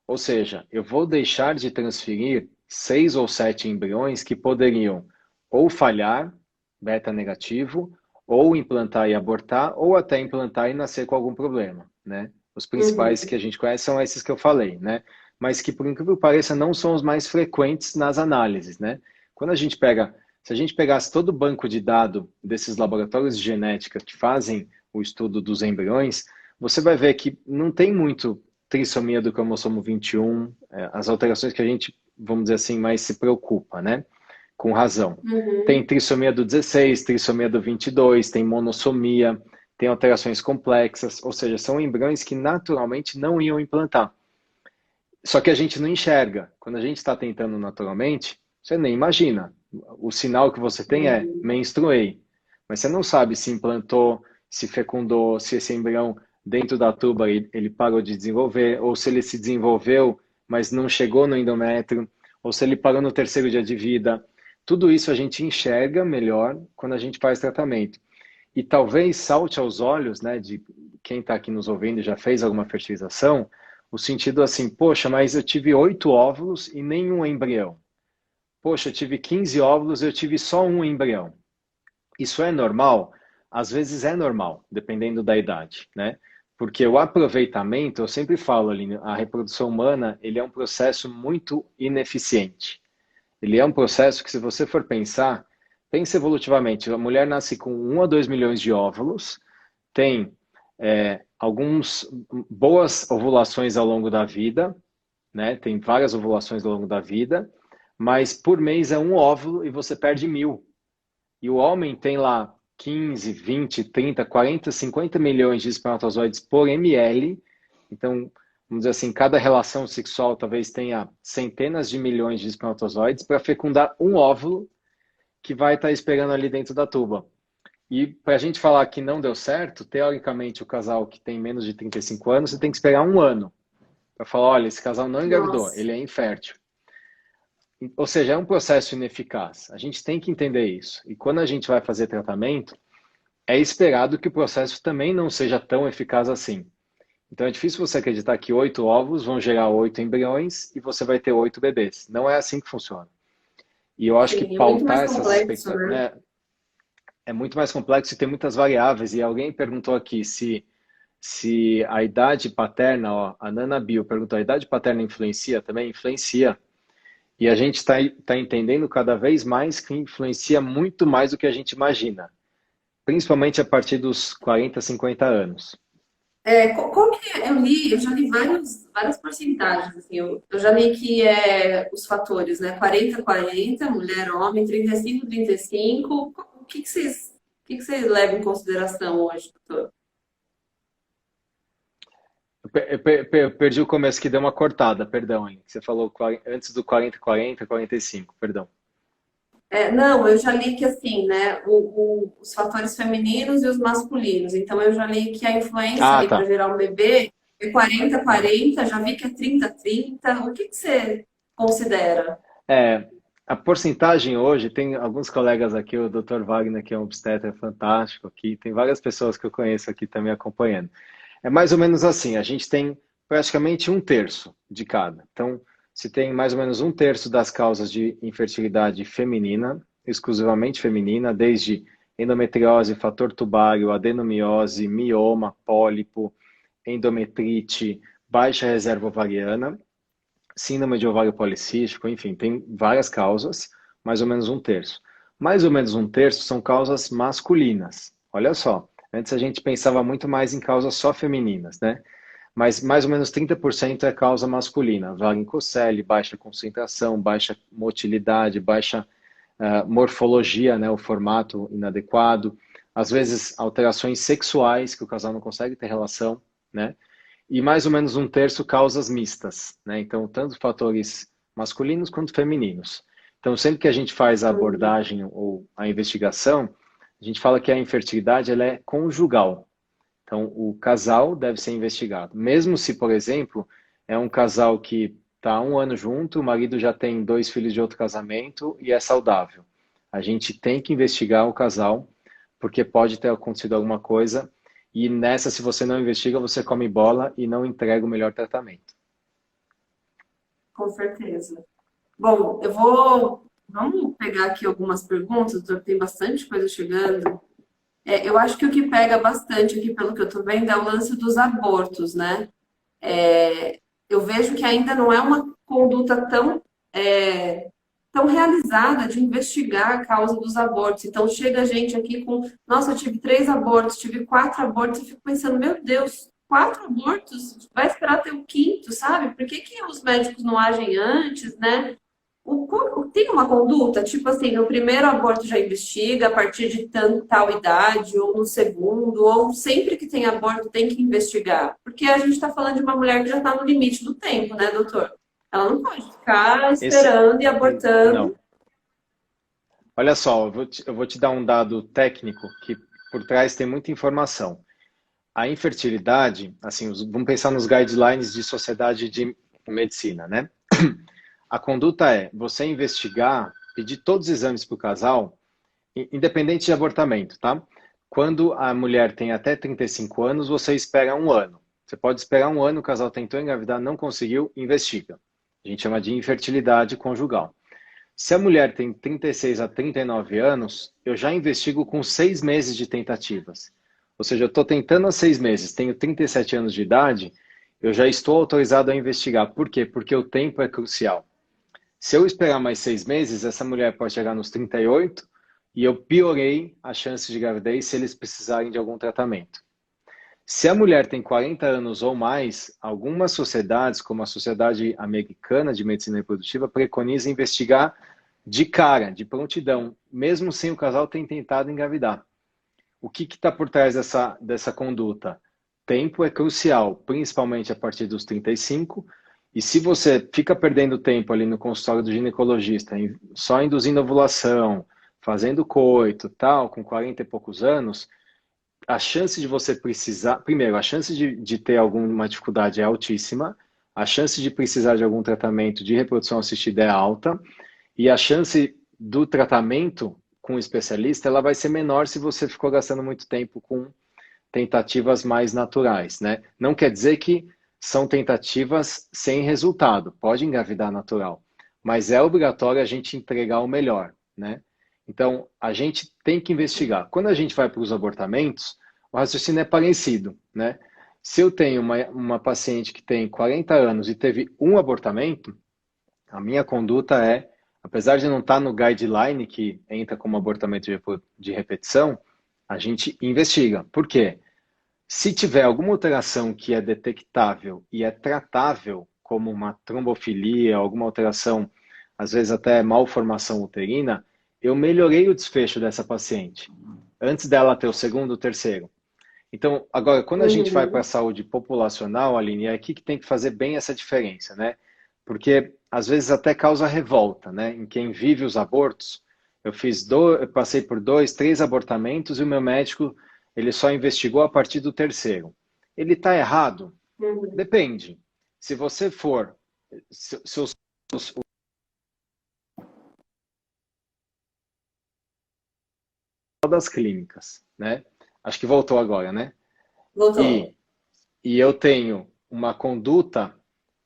Ou seja, eu vou deixar de transferir 6 ou 7 embriões que poderiam ou falhar, beta negativo, ou implantar e abortar, ou até implantar e nascer com algum problema, né? Os principais que Uhum. a gente conhece são esses que eu falei, né? Mas que, por incrível que pareça, não são os mais frequentes nas análises, né? Quando a gente pega, se a gente pegasse todo o banco de dados desses laboratórios de genética que fazem o estudo dos embriões, você vai ver que não tem muito trissomia do cromossomo 21, as alterações que a gente, vamos dizer assim, mais se preocupa, né? Com razão. Tem Uhum. trissomia do 16, trissomia do 22, tem monossomia, tem alterações complexas, ou seja, são embriões que naturalmente não iam implantar. Só que a gente não enxerga. Quando a gente está tentando naturalmente, você nem imagina. O sinal que você tem é Uhum. menstruei. Mas você não sabe se implantou, se fecundou, se esse embrião dentro da tuba ele parou de desenvolver, ou se ele se desenvolveu, mas não chegou no endométrio, ou se ele parou no terceiro dia de vida. Tudo isso a gente enxerga melhor quando a gente faz tratamento. E talvez salte aos olhos, né, de quem está aqui nos ouvindo e já fez alguma fertilização, o sentido assim, poxa, mas eu tive 8 óvulos e nenhum embrião. Poxa, eu tive 15 óvulos e eu tive só um embrião. Isso é normal? Às vezes é normal, dependendo da idade, né? Porque o aproveitamento, eu sempre falo, Aline, a reprodução humana, ele é um processo muito ineficiente. Ele é um processo que, se você for pensar, pense evolutivamente, a mulher nasce com 1 a 2 milhões de óvulos, tem algumas boas ovulações ao longo da vida, né? Tem várias ovulações ao longo da vida, mas por mês é um óvulo e você perde 1.000. E o homem tem lá 15, 20, 30, 40, 50 milhões de espermatozoides por ml. Então, vamos dizer assim, cada relação sexual talvez tenha centenas de milhões de espermatozoides para fecundar um óvulo que vai estar esperando ali dentro da tuba. E para a gente falar que não deu certo, teoricamente o casal que tem menos de 35 anos, você tem que esperar 1 ano para falar, olha, esse casal não engravidou, Nossa. ele é infértil. Ou seja, é um processo ineficaz. A gente tem que entender isso. E quando a gente vai fazer tratamento, é esperado que o processo também não seja tão eficaz assim. Então é difícil você acreditar que 8 ovos vão gerar 8 embriões e você vai ter 8 bebês. Não é assim que funciona. E eu acho que Sim, é muito pautar mais essas complexo, expectativas, né? né, é muito mais complexo e tem muitas variáveis. E alguém perguntou aqui se a idade paterna, ó, a Nana Bio perguntou, a idade paterna influencia? Também influencia. E a gente está entendendo cada vez mais que influencia muito mais do que a gente imagina, principalmente a partir dos 40, 50 anos. Qual que é? Eu já li várias porcentagens, assim, eu já li que os fatores, né? 40-40, mulher, homem, 35-35. O que que vocês levam em consideração hoje, doutor? Eu perdi o começo que deu uma cortada, perdão, hein? Você falou antes do 40, 40, 45, perdão. Não, eu já li que assim, né? Os fatores femininos e os masculinos. Então eu já li que a influência Ah, ali para tá. gerar um bebê é 40-40, já vi que é 30-30. O que que você considera? É, a porcentagem hoje, tem alguns colegas aqui, o Dr. Wagner, que é um obstetra fantástico aqui, tem várias pessoas que eu conheço aqui também acompanhando. É mais ou menos assim, a gente tem praticamente um terço de cada. Então, se tem mais ou menos um terço das causas de infertilidade feminina, exclusivamente feminina, desde endometriose, fator tubário, adenomiose, mioma, pólipo, endometrite, baixa reserva ovariana, síndrome de ovário policístico, enfim, tem várias causas, mais ou menos um terço. Mais ou menos um terço são causas masculinas. Olha só, antes a gente pensava muito mais em causas só femininas, né? Mas mais ou menos 30% é causa masculina. Varicocele, baixa concentração, baixa motilidade, baixa morfologia, né, o formato inadequado. Às vezes, alterações sexuais, que o casal não consegue ter relação, né? E mais ou menos um terço causas mistas, né? Então, tanto fatores masculinos quanto femininos. Então, sempre que a gente faz a Hum, abordagem ou a investigação, a gente fala que a infertilidade ela é conjugal. Então, o casal deve ser investigado. Mesmo se, por exemplo, é um casal que está há 1 ano junto, o marido já tem 2 filhos de outro casamento e é saudável. A gente tem que investigar o casal, porque pode ter acontecido alguma coisa, e nessa, se você não investiga, você come bola e não entrega o melhor tratamento. com certeza. Bom, vamos pegar aqui algumas perguntas, doutor, tem bastante coisa chegando. Eu acho que o que pega bastante aqui, pelo que eu estou vendo, é o lance dos abortos, né? Eu vejo que ainda não é uma conduta tão realizada de investigar a causa dos abortos. Então, chega gente aqui com, nossa, eu tive 3 abortos, tive 4 abortos, eu fico pensando, meu Deus, 4 abortos? Vai esperar ter o quinto, sabe? Por que que os médicos não agem antes, né? Tem uma conduta, tipo assim, no primeiro aborto já investiga, a partir de tal idade, ou no segundo, ou sempre que tem aborto tem que investigar. Porque a gente está falando de uma mulher que já está no limite do tempo, né, doutor? Ela não pode ficar Esse, esperando e não. abortando. Olha só, eu vou te dar um dado técnico que por trás tem muita informação. A infertilidade, assim, vamos pensar nos guidelines de sociedade de medicina, né? A conduta é você investigar, pedir todos os exames para o casal, independente de abortamento, tá? Quando a mulher tem até 35 anos, você espera um ano. Você pode esperar um ano, o casal tentou engravidar, não conseguiu, investiga. A gente chama de infertilidade conjugal. Se a mulher tem 36 a 39 anos, eu já investigo com 6 meses de tentativas. Ou seja, eu estou tentando há 6 meses, tenho 37 anos de idade, eu já estou autorizado a investigar. Por quê? Porque o tempo é crucial. Se eu esperar mais 6 meses, essa mulher pode chegar nos 38 e eu piorei a chance de gravidez se eles precisarem de algum tratamento. Se a mulher tem 40 anos ou mais, algumas sociedades, como a Sociedade Americana de Medicina Reprodutiva, preconiza investigar de cara, de prontidão, mesmo sem o casal ter tentado engravidar. O que está por trás dessa conduta? Tempo é crucial, principalmente a partir dos 35, e se você fica perdendo tempo ali no consultório do ginecologista, só induzindo ovulação, fazendo coito, tal, com 40 e poucos anos, a chance de você precisar, primeiro, a chance de ter alguma dificuldade é altíssima, a chance de precisar de algum tratamento de reprodução assistida é alta, e a chance do tratamento com o especialista, ela vai ser menor se você ficou gastando muito tempo com tentativas mais naturais, né? Não quer dizer que são tentativas sem resultado, pode engravidar natural, mas é obrigatório a gente entregar o melhor, né? Então, a gente tem que investigar. Quando a gente vai para os abortamentos, o raciocínio é parecido, né? Se eu tenho uma paciente que tem 40 anos e teve um abortamento, a minha conduta é, apesar de não estar no guideline que entra como abortamento de repetição, a gente investiga. Por quê? Se tiver alguma alteração que é detectável e é tratável, como uma trombofilia, alguma alteração, às vezes até malformação uterina, eu melhorei o desfecho dessa paciente, antes dela ter o segundo, o terceiro. Então, agora, quando a gente vai para a Uhum. saúde populacional, Aline, é aqui que tem que fazer bem essa diferença, né? Porque, às vezes, até causa revolta, né? Em quem vive os abortos, eu passei por 2, 3 abortamentos e o meu médico, ele só investigou a partir do terceiro. Ele está errado? Uhum. Depende. Se você for, se os das clínicas, né? Acho que voltou agora, né? Voltou. E, e eu tenho uma conduta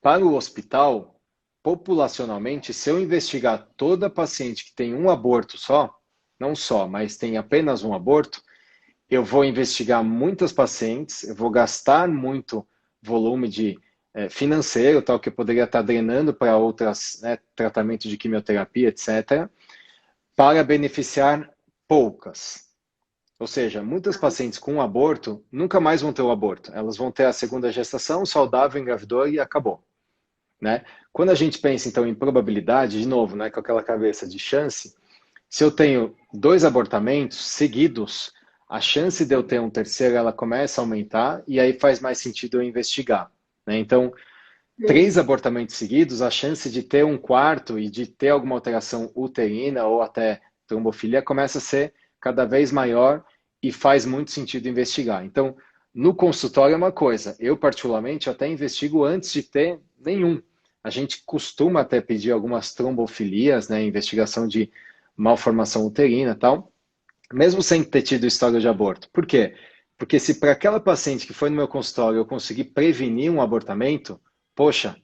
para o hospital, populacionalmente, se eu investigar toda paciente que tem um aborto só, não só, mas tem apenas um aborto, eu vou investigar muitas pacientes, eu vou gastar muito volume de financeiro, tal, que eu poderia estar drenando para outras, né, tratamento de quimioterapia, etc., para beneficiar poucas. Ou seja, muitas pacientes com aborto nunca mais vão ter o aborto. Elas vão ter a segunda gestação, saudável, engravidou e acabou. Né? Quando a gente pensa, então, em probabilidade, de novo, né, com aquela cabeça de chance, se eu tenho 2 abortamentos seguidos, a chance de eu ter um terceiro, ela começa a aumentar e aí faz mais sentido eu investigar. Né? Então, 3 abortamentos seguidos, a chance de ter um quarto e de ter alguma alteração uterina ou até trombofilia começa a ser cada vez maior e faz muito sentido investigar. Então, no consultório é uma coisa. Eu, particularmente, até investigo antes de ter nenhum. A gente costuma até pedir algumas trombofilias, né, investigação de malformação uterina e tal, mesmo sem ter tido história de aborto. Por quê? Porque se para aquela paciente que foi no meu consultório eu conseguir prevenir um abortamento, poxa,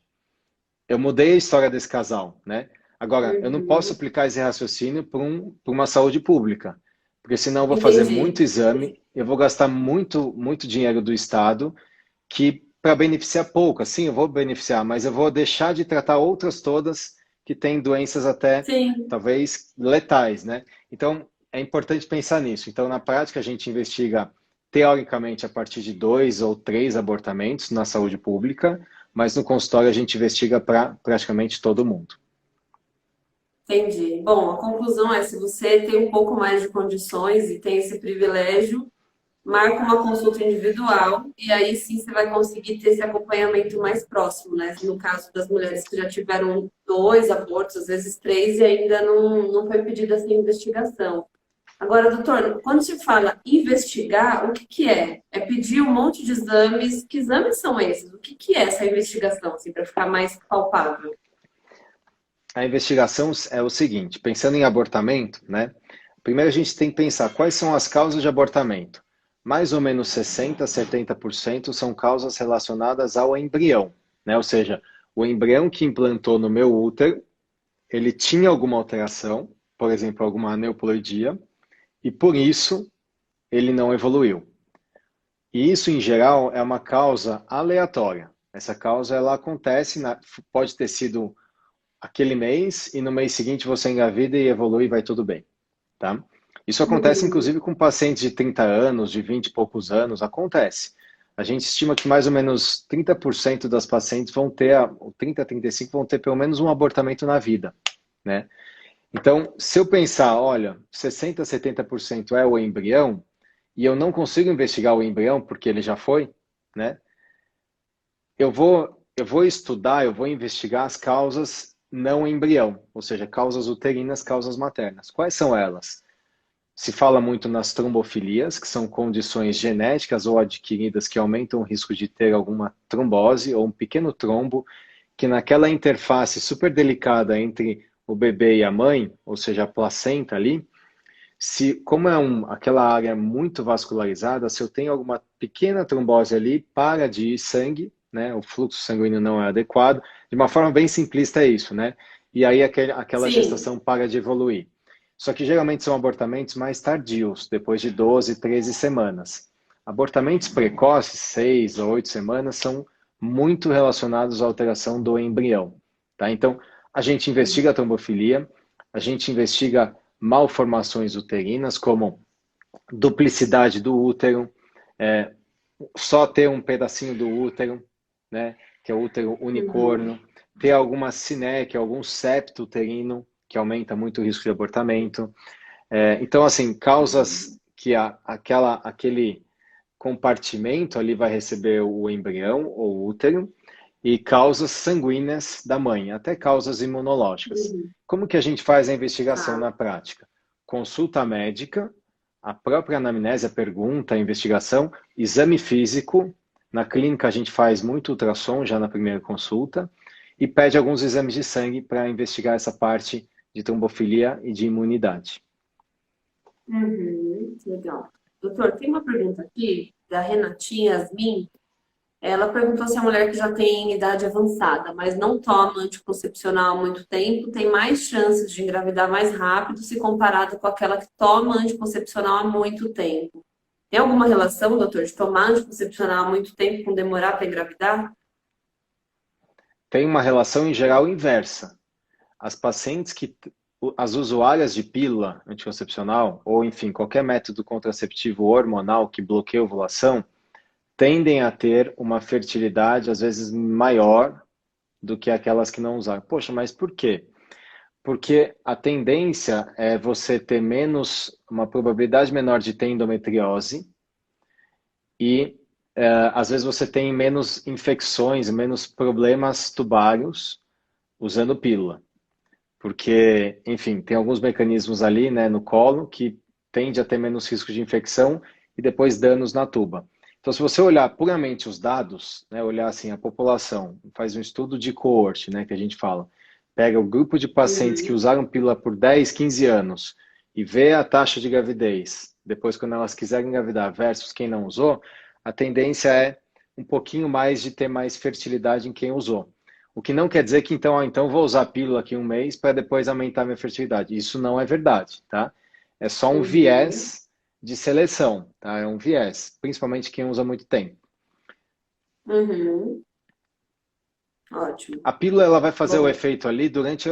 eu mudei a história desse casal, né? Agora, eu não posso Uhum. aplicar esse raciocínio para uma saúde pública, porque senão eu vou fazer muito Entendi. exame, eu vou gastar muito, muito dinheiro do Estado, que para beneficiar pouco, sim, eu vou beneficiar, mas eu vou deixar de tratar outras todas que têm doenças até, Sim. talvez, letais, né? Então, é importante pensar nisso. Então, na prática, a gente investiga, teoricamente, a partir de 2 ou 3 abortamentos na saúde pública, mas no consultório a gente investiga para praticamente todo mundo. Entendi. Bom, a conclusão é, se você tem um pouco mais de condições e tem esse privilégio, marca uma consulta individual e aí sim você vai conseguir ter esse acompanhamento mais próximo, né? No caso das mulheres que já tiveram 2 abortos, às vezes 3, e ainda não foi pedida essa investigação. Agora, doutor, quando se fala investigar, o que que é? É pedir um monte de exames. Que exames são esses? O que que é essa investigação, assim, para ficar mais palpável? A investigação é o seguinte, pensando em abortamento, né? Primeiro a gente tem que pensar quais são as causas de abortamento. Mais ou menos 60 a 70% são causas relacionadas ao embrião, né? Ou seja, o embrião que implantou no meu útero, ele tinha alguma alteração, por exemplo, alguma aneuploidia, e por isso ele não evoluiu. E isso, em geral, é uma causa aleatória. Essa causa ela acontece, pode ter sido aquele mês e no mês seguinte você engravida e evolui e vai tudo bem, tá? Isso acontece Uhum. inclusive com pacientes de 30 anos, de 20 e poucos anos, acontece. A gente estima que mais ou menos 30% das pacientes vão ter, 30 a 35 vão ter pelo menos um abortamento na vida, né? Então, se eu pensar, olha, 60 a 70% é o embrião e eu não consigo investigar o embrião porque ele já foi, né? Eu vou estudar, eu vou investigar as causas não embrião, ou seja, causas uterinas, causas maternas. Quais são elas? Se fala muito nas trombofilias, que são condições genéticas ou adquiridas que aumentam o risco de ter alguma trombose ou um pequeno trombo, que naquela interface super delicada entre o bebê e a mãe, ou seja, a placenta ali, se como é aquela área muito vascularizada, se eu tenho alguma pequena trombose ali, para de ir sangue, né? O fluxo sanguíneo não é adequado. De uma forma bem simplista é isso, né? E aí aquela Sim. gestação para de evoluir. Só que geralmente são abortamentos mais tardios, depois de 12, 13 semanas. Abortamentos precoces, 6 ou 8 semanas, são muito relacionados à alteração do embrião, tá? Então, a gente investiga a trombofilia, a gente investiga malformações uterinas, como duplicidade do útero, é, só ter um pedacinho do útero, né, que é o útero Uhum. unicorno, ter alguma sinéquia, algum septo uterino, que aumenta muito o risco de abortamento. Então, assim, causas que aquele compartimento ali vai receber o embrião ou o útero, e causas sanguíneas da mãe, até causas imunológicas. Uhum. Como que a gente faz a investigação Tá. na prática? Consulta médica, a própria anamnese, a pergunta, a investigação, exame físico. Na clínica a gente faz muito ultrassom já na primeira consulta e pede alguns exames de sangue para investigar essa parte de trombofilia e de imunidade. Uhum. Legal. Doutor, tem uma pergunta aqui da Renatinha Yasmin. Ela perguntou se a mulher que já tem idade avançada, mas não toma anticoncepcional há muito tempo, tem mais chances de engravidar mais rápido se comparado com aquela que toma anticoncepcional há muito tempo. Tem alguma relação, doutor, de tomar anticoncepcional há muito tempo com demorar para engravidar? Tem uma relação em geral inversa. As pacientes as usuárias de pílula anticoncepcional, ou enfim, qualquer método contraceptivo hormonal que bloqueia a ovulação, tendem a ter uma fertilidade às vezes maior do que aquelas que não usaram. Poxa, mas por quê? Porque a tendência é você ter uma probabilidade menor de ter endometriose e às vezes você tem menos infecções, menos problemas tubários usando pílula. Porque, enfim, tem alguns mecanismos ali, né, no colo que tende a ter menos risco de infecção e depois danos na tuba. Então, se você olhar puramente os dados, né, olhar assim a população, faz um estudo de coorte, né, que a gente fala, pega o grupo de pacientes que Uhum. usaram pílula por 10, 15 anos e vê a taxa de gravidez, depois quando elas quiserem engravidar versus quem não usou, a tendência é um pouquinho mais de ter mais fertilidade em quem usou. O que não quer dizer que então vou usar a pílula aqui um mês para depois aumentar minha fertilidade. Isso não é verdade, tá? É só um Uhum. viés de seleção, tá? É um viés, principalmente quem usa muito tempo. Uhum. Ótimo. A pílula ela vai fazer o Bom, efeito ali durante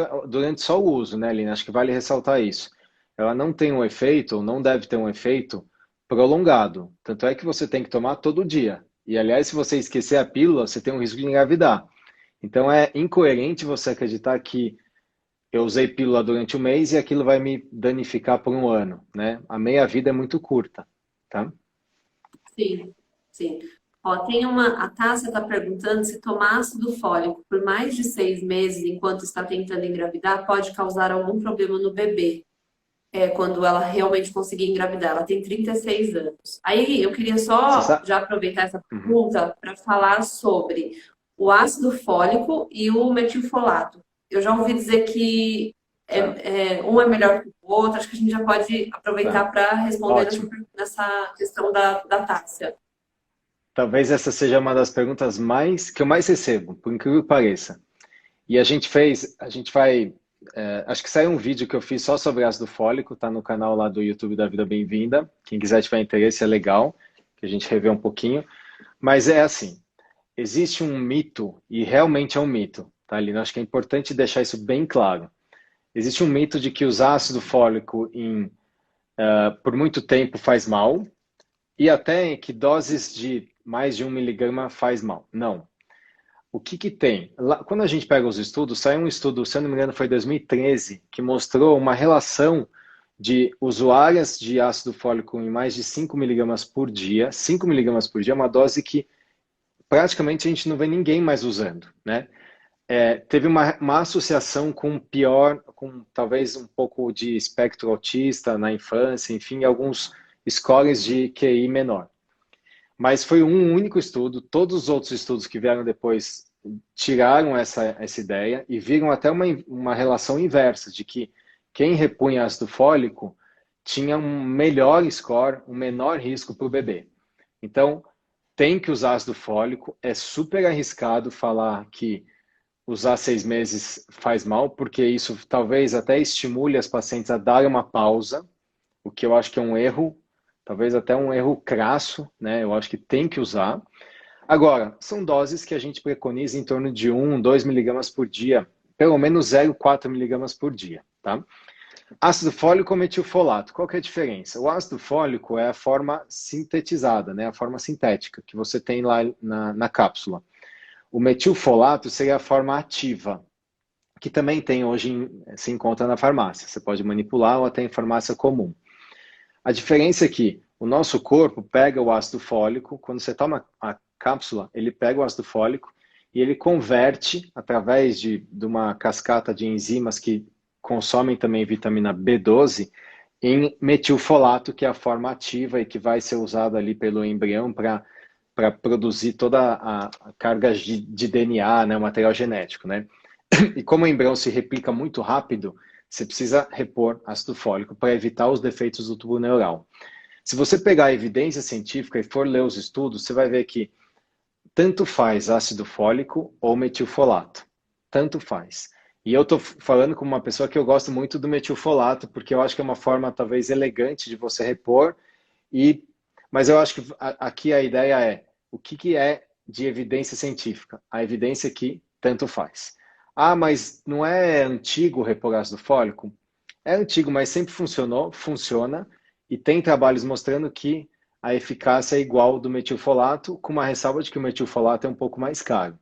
só o uso, né, Lina? Acho que vale ressaltar isso. Ela não tem um efeito, ou não deve ter um efeito prolongado. Tanto é que você tem que tomar todo dia. E, aliás, se você esquecer a pílula, você tem um risco de engravidar. Então, é incoerente você acreditar que eu usei pílula durante um mês e aquilo vai me danificar por um ano, né? A meia-vida é muito curta, tá? sim, sim. Ó, a Tássia está perguntando se tomar ácido fólico por mais de 6 meses enquanto está tentando engravidar pode causar algum problema no bebê. quando ela realmente conseguir engravidar. Ela tem 36 anos. Aí eu queria Você só sabe? já aproveitar essa Uhum, pergunta para falar sobre o ácido fólico e o metilfolato. Eu já ouvi dizer que tá, um é melhor que o outro. Acho que a gente já pode aproveitar tá. para responder Ótimo. nessa questão da Tássia. Talvez essa seja uma das perguntas que eu mais recebo, por incrível que pareça. E a gente vai, acho que saiu um vídeo que eu fiz só sobre ácido fólico, tá no canal lá do YouTube da Vida Bem-vinda. Quem quiser tiver interesse é legal, que a gente revê um pouquinho. Mas é assim, existe um mito, e realmente é um mito, tá, Lina? Acho que é importante deixar isso bem claro. Existe um mito de que usar ácido fólico por muito tempo faz mal, e até que doses de mais de 1 miligrama faz mal. Não. O que que tem? Quando a gente pega os estudos, saiu um estudo, se eu não me engano, foi em 2013, que mostrou uma relação de usuárias de ácido fólico em mais de 5 miligramas por dia. 5 miligramas por dia é uma dose que praticamente a gente não vê ninguém mais usando, né? Teve uma associação com pior, com talvez um pouco de espectro autista na infância, enfim, alguns scores de QI menor. Mas foi um único estudo, todos os outros estudos que vieram depois tiraram essa ideia e viram até uma relação inversa, de que quem repunha ácido fólico tinha um melhor score, um menor risco para o bebê. Então, tem que usar ácido fólico, é super arriscado falar que usar 6 meses faz mal, porque isso talvez até estimule as pacientes a darem uma pausa, o que eu acho que é um erro, talvez até um erro crasso, né? Eu acho que tem que usar. Agora, são doses que a gente preconiza em torno de 2 miligramas por dia, pelo menos 0,4 miligramas por dia, tá? Ácido fólico ou metilfolato, qual que é a diferença? O ácido fólico é a forma sintetizada, né? A forma sintética que você tem lá na cápsula. O metilfolato seria a forma ativa, que também tem hoje, se encontra na farmácia. Você pode manipular ou até em farmácia comum. A diferença é que o nosso corpo pega o ácido fólico, quando você toma a cápsula, ele pega o ácido fólico e ele converte, através de uma cascata de enzimas que consomem também vitamina B12, em metilfolato, que é a forma ativa e que vai ser usada ali pelo embrião para produzir toda a carga de DNA, né, o material genético, né? E como o embrião se replica muito rápido, você precisa repor ácido fólico para evitar os defeitos do tubo neural. Se você pegar a evidência científica e for ler os estudos, você vai ver que tanto faz ácido fólico ou metilfolato. Tanto faz. E eu estou falando como uma pessoa que eu gosto muito do metilfolato, porque eu acho que é uma forma talvez elegante de você repor. Mas eu acho que aqui a ideia é o que é de evidência científica? A evidência é que tanto faz. Ah, mas não é antigo repor ácido fólico? É antigo, mas sempre funcionou, funciona, e tem trabalhos mostrando que a eficácia é igual do metilfolato, com uma ressalva de que o metilfolato é um pouco mais caro.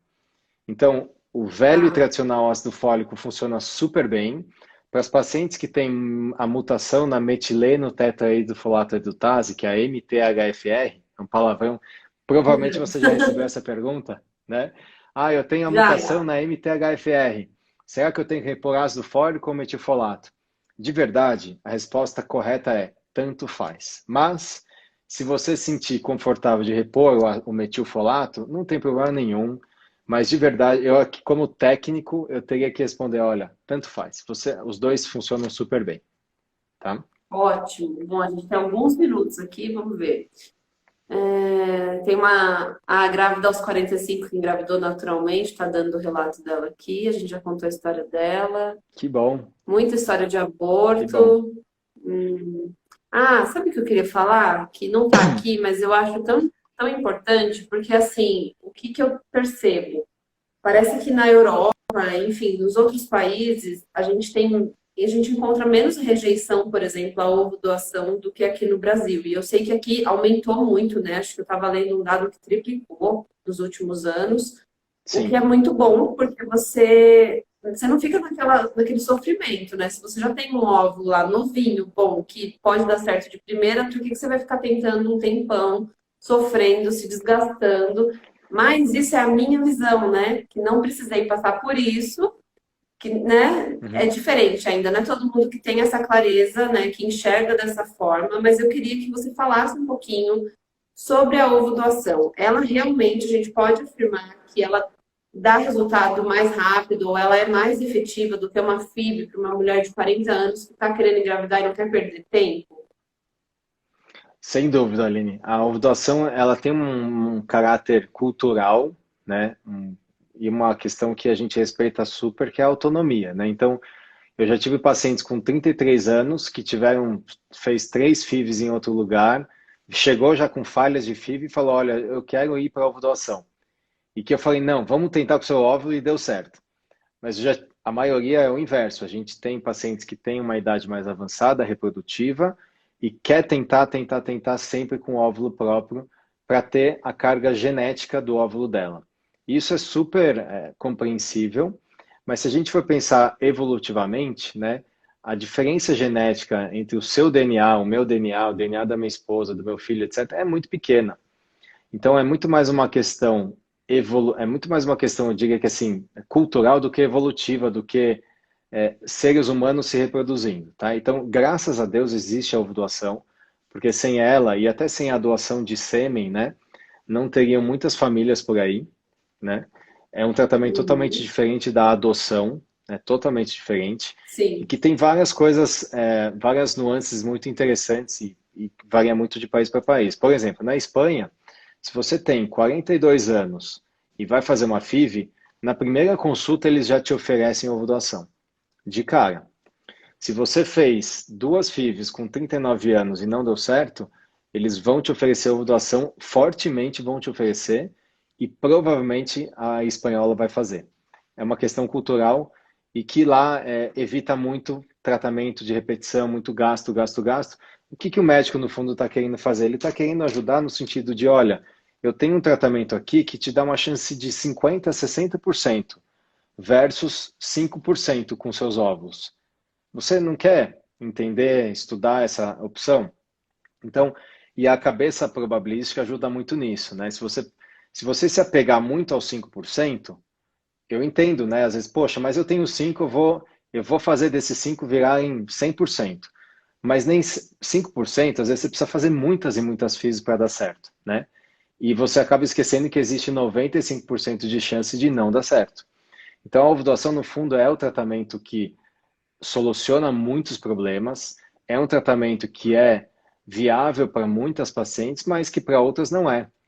Então, o velho e Tá, tradicional ácido fólico funciona super bem. Para os pacientes que têm a mutação na metileno tetrahidrofolato redutase, que é a MTHFR, é um palavrão, provavelmente você já recebeu essa pergunta, né? Ah, eu tenho a mutação já. na MTHFR. Será que eu tenho que repor ácido fólico ou metilfolato? De verdade, a resposta correta é tanto faz. Mas, se você se sentir confortável de repor o metilfolato, não tem problema nenhum. Mas de verdade, eu aqui como técnico, eu teria que responder, olha, tanto faz. Os dois funcionam super bem, tá? Ótimo. Bom, a gente tem alguns minutos aqui, vamos ver. Tem a grávida aos 45 que engravidou naturalmente, está dando o relato dela aqui. A gente já contou a história dela. Que bom, Muita história de que bom. aborto. Hum. Ah, sabe o que eu queria falar? Que não está aqui, mas eu acho tão importante, porque assim, o que que eu percebo? Parece que na Europa, enfim, nos outros países, a gente encontra menos rejeição, por exemplo, à ovo doação do que aqui no Brasil. E eu sei que aqui aumentou muito, né? Acho que eu estava lendo um dado que triplicou nos últimos anos, o que é Sim, muito bom, porque você não fica naquele sofrimento, né? Se você já tem um óvulo lá novinho, bom, que pode dar certo de primeira, por que que você vai ficar tentando um tempão, sofrendo, se desgastando? Mas isso é a minha visão, né? Que não precisei passar por isso que, né, é Uhum. diferente ainda, não é todo mundo que tem essa clareza, né, que enxerga dessa forma, mas eu queria que você falasse um pouquinho sobre a ovo-doação. Ela realmente, a gente pode afirmar que ela dá resultado mais rápido, ou ela é mais efetiva do que uma FIV para uma mulher de 40 anos que está querendo engravidar e não quer perder tempo? Sem dúvida, Aline. A ovulação, ela tem um caráter cultural, né? E uma questão que a gente respeita super, que é a autonomia, né? Então, eu já tive pacientes com 33 anos que fez 3 FIVs em outro lugar, chegou já com falhas de FIV e falou, olha, eu quero ir para a ovulação. E que eu falei, não, vamos tentar com o seu óvulo e deu certo. Mas a maioria é o inverso. A gente tem pacientes que têm uma idade mais avançada, reprodutiva, e quer tentar sempre com o óvulo próprio para ter a carga genética do óvulo dela. Isso é super compreensível, mas se a gente for pensar evolutivamente, né, a diferença genética entre o seu DNA, o meu DNA, o DNA da minha esposa, do meu filho, etc., é muito pequena. Então é muito mais uma questão, eu diria que assim, cultural do que evolutiva, do que seres humanos se reproduzindo, tá? Então, graças a Deus existe a ovulação, porque sem ela e até sem a doação de sêmen, né, não teriam muitas famílias por aí, né? É um tratamento totalmente Uhum. diferente da adoção, né? Totalmente diferente, e Sim. que tem várias coisas, várias nuances muito interessantes e varia muito de país para país. Por exemplo, na Espanha, se você tem 42 anos e vai fazer uma FIV, na primeira consulta eles já te oferecem ovulação, de cara. Se você fez 2 FIVs com 39 anos e não deu certo, eles vão te oferecer ovulação, fortemente vão te oferecer, e provavelmente a espanhola vai fazer. É uma questão cultural e que lá evita muito tratamento de repetição, muito gasto, gasto, gasto. O que o médico, no fundo, está querendo fazer? Ele está querendo ajudar no sentido de, olha, eu tenho um tratamento aqui que te dá uma chance de 50% a 60% versus 5% com seus óvulos. Você não quer entender, estudar essa opção? Então, e a cabeça probabilística ajuda muito nisso, né? Se você se apegar muito aos 5%, eu entendo, né? Às vezes, poxa, mas eu tenho 5, eu vou fazer desses 5 virarem 100%. Mas nem 5%, às vezes você precisa fazer muitas e muitas FIIs para dar certo, né? E você acaba esquecendo que existe 95% de chance de não dar certo. Então, a ovulação, no fundo, é o tratamento que soluciona muitos problemas, é um tratamento que é viável para muitas pacientes, mas que para outras não é.